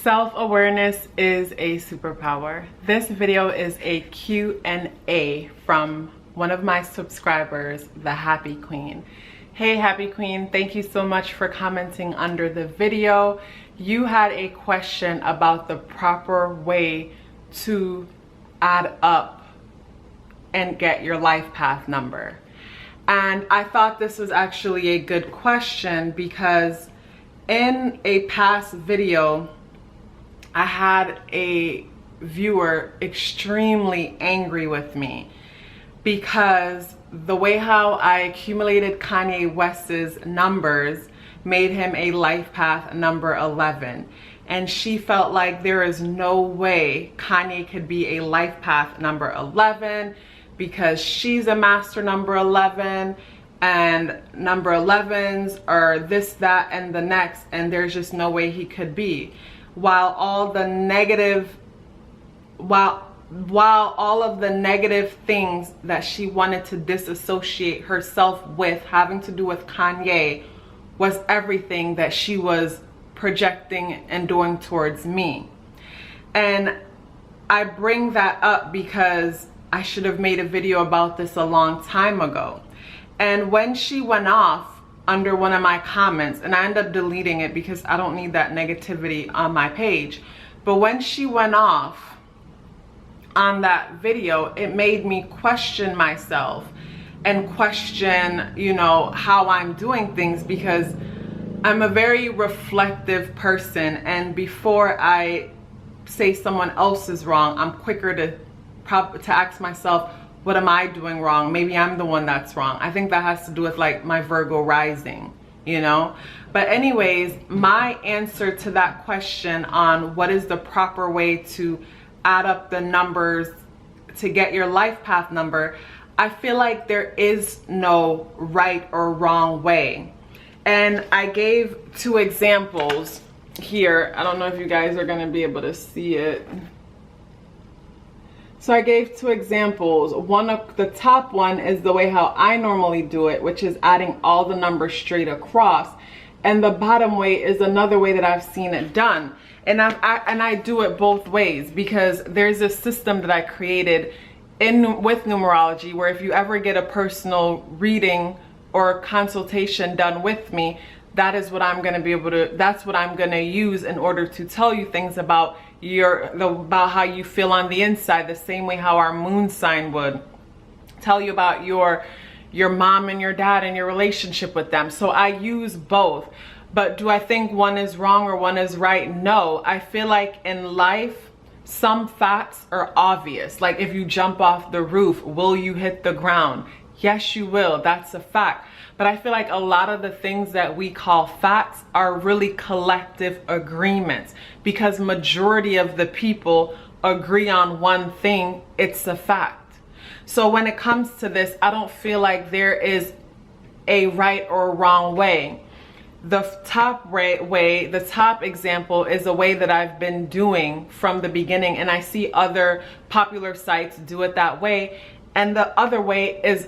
Self-awareness is a superpower. This video is a Q&A from one of my subscribers, the Happy Queen. Hey Happy Queen, thank you so much for commenting under the video. You had a question about the proper way to add up and get your life path number. And I thought this was actually a good question because in a past video, I had a viewer extremely angry with me because the way how I accumulated Kanye West's numbers made him a life path number 11. And she felt like there is no way Kanye could be a life path number 11 because she's a master number 11 and number 11s are this, that, and the next, and there's just no way he could be. While all of the negative things that she wanted to disassociate herself with having to do with Kanye was everything that she was projecting and doing towards me. And I bring that up because I should have made a video about this a long time ago. And when she went off under one of my comments, and I ended up deleting it because I don't need that negativity on my page, but when she went off on that video, it made me question myself and question, you know, how I'm doing things, because I'm a very reflective person, and before I say someone else is wrong, I'm quicker to ask myself, what am I doing wrong? Maybe I'm the one that's wrong. I think that has to do with like my Virgo rising, you know? But anyways, my answer to that question on what is the proper way to add up the numbers to get your life path number, I feel like there is no right or wrong way. And I gave two examples here. I don't know if you guys are gonna be able to see it. So I gave two examples. The top one is the way how I normally do it, which is adding all the numbers straight across. And the bottom way is another way that I've seen it done. And I do it both ways because there's a system that I created with numerology where if you ever get a personal reading or consultation done with me, that is what I'm gonna be able to, that's what I'm gonna use in order to tell you things about about how you feel on the inside, the same way how our moon sign would tell you about your mom and your dad and your relationship with them. So I use both. But do I think one is wrong or one is right? No. I feel like in life, some facts are obvious. Like if you jump off the roof, will you hit the ground? Yes, you will. That's a fact. But I feel like a lot of the things that we call facts are really collective agreements because majority of the people agree on one thing, it's a fact. So when it comes to this, I don't feel like there is a right or wrong way. The top example is a way that I've been doing from the beginning, and I see other popular sites do it that way. And the other way is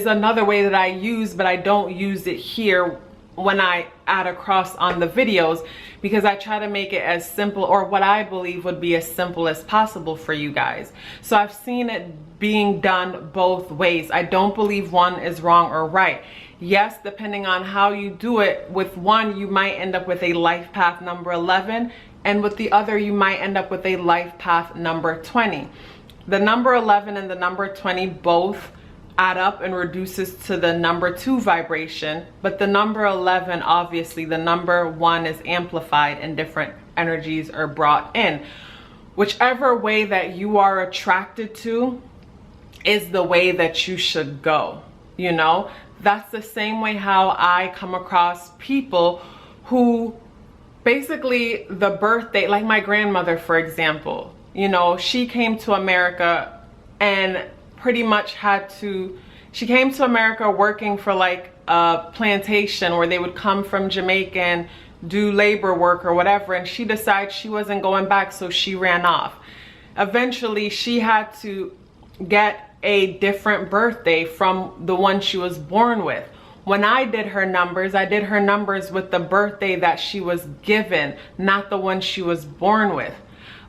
another way that I use, but I don't use it here when I add across on the videos because I try to make it as simple, or what I believe would be as simple as possible for you guys. So I've seen it being done both ways. I don't believe one is wrong or right. Yes, depending on how you do it, with one you might end up with a life path number 11, and with the other you might end up with a life path number 20. The number 11 and the number 20 both add up and reduces to the number 2 vibration, but the number 11, obviously the number 1 is amplified and different energies are brought in. Whichever way that you are attracted to is the way that you should go, you know? That's the same way how I come across people who basically the birthday, like my grandmother, for example, you know, she came to America and pretty much she came to America working for like a plantation where they would come from Jamaica and do labor work or whatever, and she decided she wasn't going back, so she ran off. Eventually she had to get a different birthday from the one she was born with. When I did her numbers with the birthday that she was given, not the one she was born with.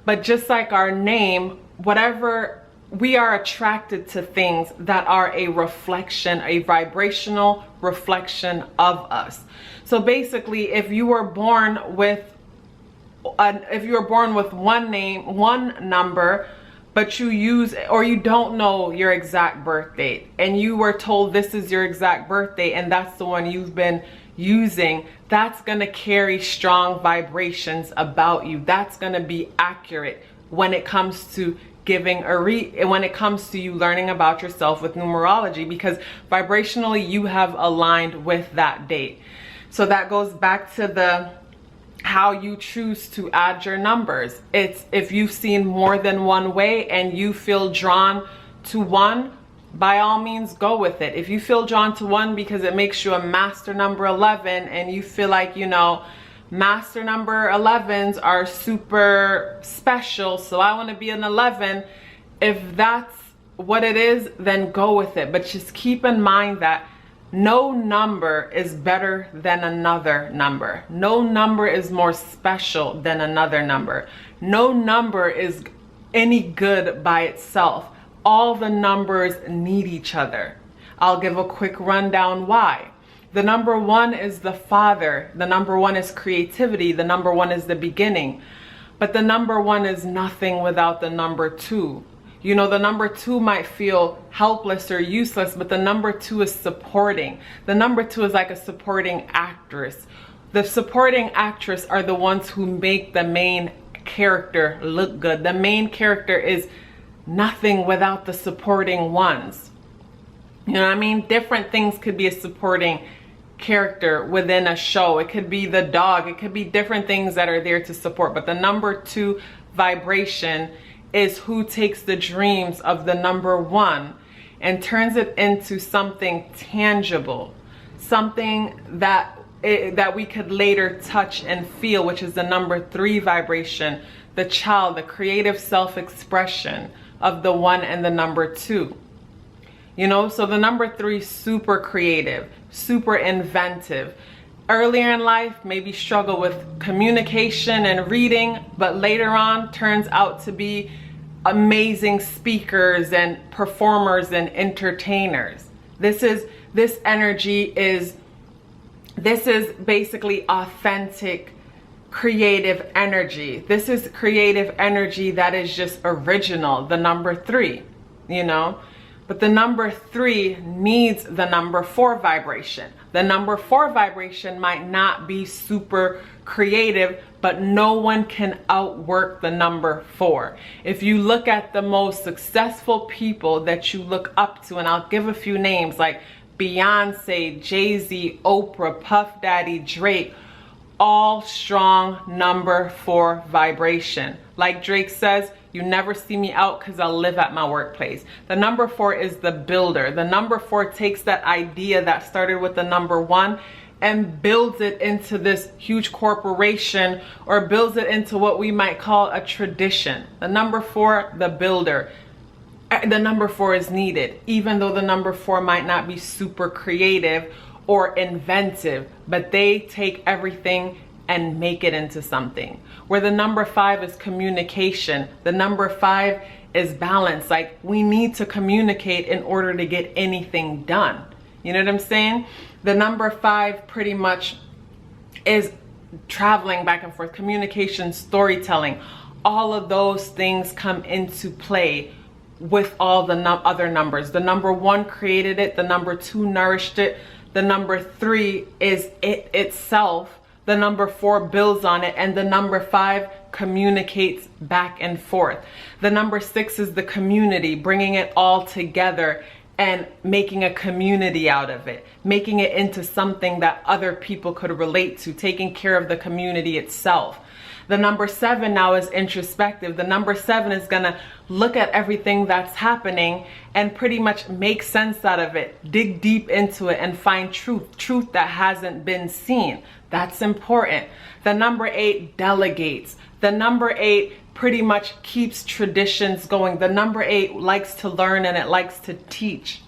But just like our name, whatever, we are attracted to things that are a reflection, a vibrational reflection of us. So basically, if you were born with one name, one number, but you use, or you don't know your exact birth date, and you were told this is your exact birthday and that's the one you've been using, that's going to carry strong vibrations about you. That's going to be accurate when it comes to giving when it comes to you learning about yourself with numerology, because vibrationally you have aligned with that date. So that goes back to how you choose to add your numbers. It's if you've seen more than one way and you feel drawn to one, by all means go with it. If you feel drawn to one because it makes you a master number 11 and you feel like, you know, master number 11s are super special, so I want to be an 11, if that's what it is, then go with it. But just keep in mind that no number is better than another number. No number is more special than another number. No number is any good by itself. All the numbers need each other. I'll give a quick rundown why. The number 1 is the father. The number 1 is creativity. The number 1 is the beginning. But the number 1 is nothing without the number 2. You know, the number 2 might feel helpless or useless, but the number 2 is supporting. The number 2 is like a supporting actress. The supporting actress are the ones who make the main character look good. The main character is nothing without the supporting ones. You know what I mean? Different things could be a supporting character within a show. It could be the dog. It could be different things that are there to support. But the number 2 vibration is who takes the dreams of the number 1 and turns it into something tangible, something that we could later touch and feel, which is the number 3 vibration, the child, the creative self-expression of the 1 and the number 2. You know, so the number 3, super creative, super inventive. Earlier in life, maybe struggle with communication and reading, but later on turns out to be amazing speakers and performers and entertainers. This is basically authentic creative energy. This is creative energy that is just original, the number 3, you know. But the number 3 needs the number 4 vibration. The number 4 vibration might not be super creative, but no one can outwork the number 4. If you look at the most successful people that you look up to, and I'll give a few names like Beyonce, Jay-Z, Oprah, Puff Daddy, Drake, all strong number 4 vibration. Like Drake says, you never see me out because I'll live at my workplace. The number 4 is the builder. The number 4 takes that idea that started with the number 1 and builds it into this huge corporation, or builds it into what we might call a tradition. The number 4, the builder. The number 4 is needed, even though the number 4 might not be super creative or inventive, but they take everything and make it into something. Where the number 5 is communication. The number 5 is balance. Like, we need to communicate in order to get anything done. You know what I'm saying? The number 5 pretty much is traveling back and forth, communication, storytelling. All of those things come into play with all the other numbers. The number 1 created it. The number 2 nourished it. The number 3 is it itself. The number 4 builds on it, and the number 5 communicates back and forth. The number 6 is the community, bringing it all together and making a community out of it, making it into something that other people could relate to, taking care of the community itself. The number 7 now is introspective. The number 7 is gonna look at everything that's happening and pretty much make sense out of it, dig deep into it and find truth that hasn't been seen. That's important. The number 8 delegates. The number 8 pretty much keeps traditions going. The number 8 likes to learn and it likes to teach.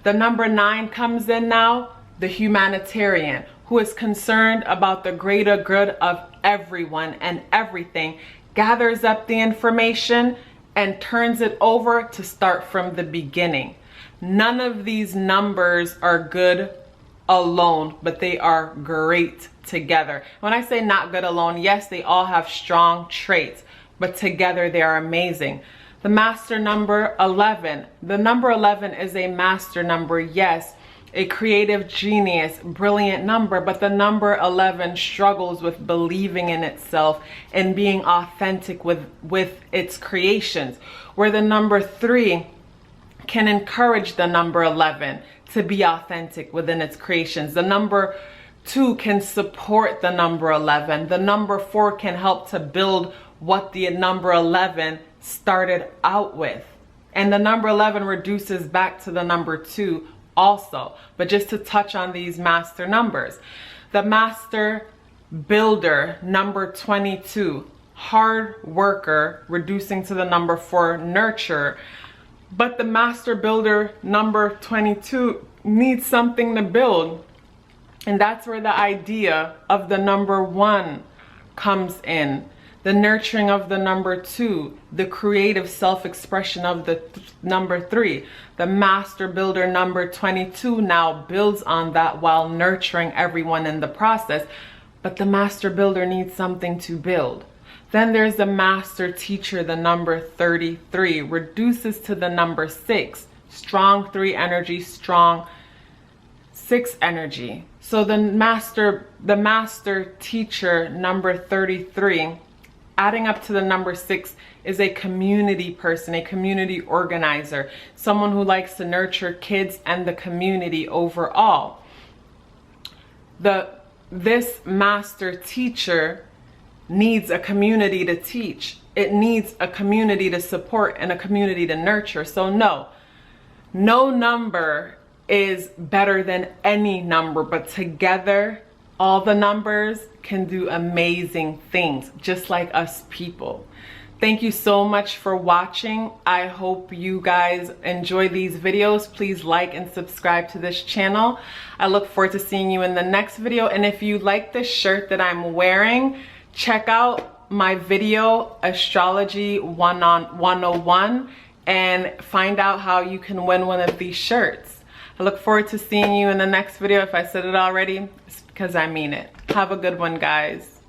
The number 9 comes in now. the humanitarian, who is concerned about the greater good of everyone and everything, gathers up the information and turns it over to start from the beginning. None of these numbers are good alone, but they are great together. When I say not good alone, yes, they all have strong traits, but together they are amazing. The master number 11. The number 11 is a master number, yes, a creative genius, brilliant number, but the number 11 struggles with believing in itself and being authentic with its creations, where the number 3 can encourage the number 11 to be authentic within its creations. The number 2 can support the number 11. The number 4 can help to build what the number 11 started out with. And the number 11 reduces back to the number 2 also. But just to touch on these master numbers, the master builder, number 22, hard worker, reducing to the number 4, nurturer. But the master builder, number 22, needs something to build. And that's where the idea of the number 1 comes in. The nurturing of the number 2, the creative self-expression of the number 3. The master builder number 22 now builds on that while nurturing everyone in the process. But the master builder needs something to build. Then there's the master teacher, the number 33, reduces to the number 6. Strong 3 energy, strong 6 energy. So the master teacher, number 33, adding up to the number 6, is a community person, a community organizer, someone who likes to nurture kids and the community overall. This master teacher needs a community to teach. It needs a community to support and a community to nurture. So no number is better than any number, but together all the numbers can do amazing things, just like us people. Thank you so much for watching. I hope you guys enjoy these videos. Please like and subscribe to this channel. I look forward to seeing you in the next video. And if you like this shirt that I'm wearing, check out my video, Astrology 101, and find out how you can win one of these shirts. I look forward to seeing you in the next video. If I said it already, it's because I mean it. Have a good one, guys.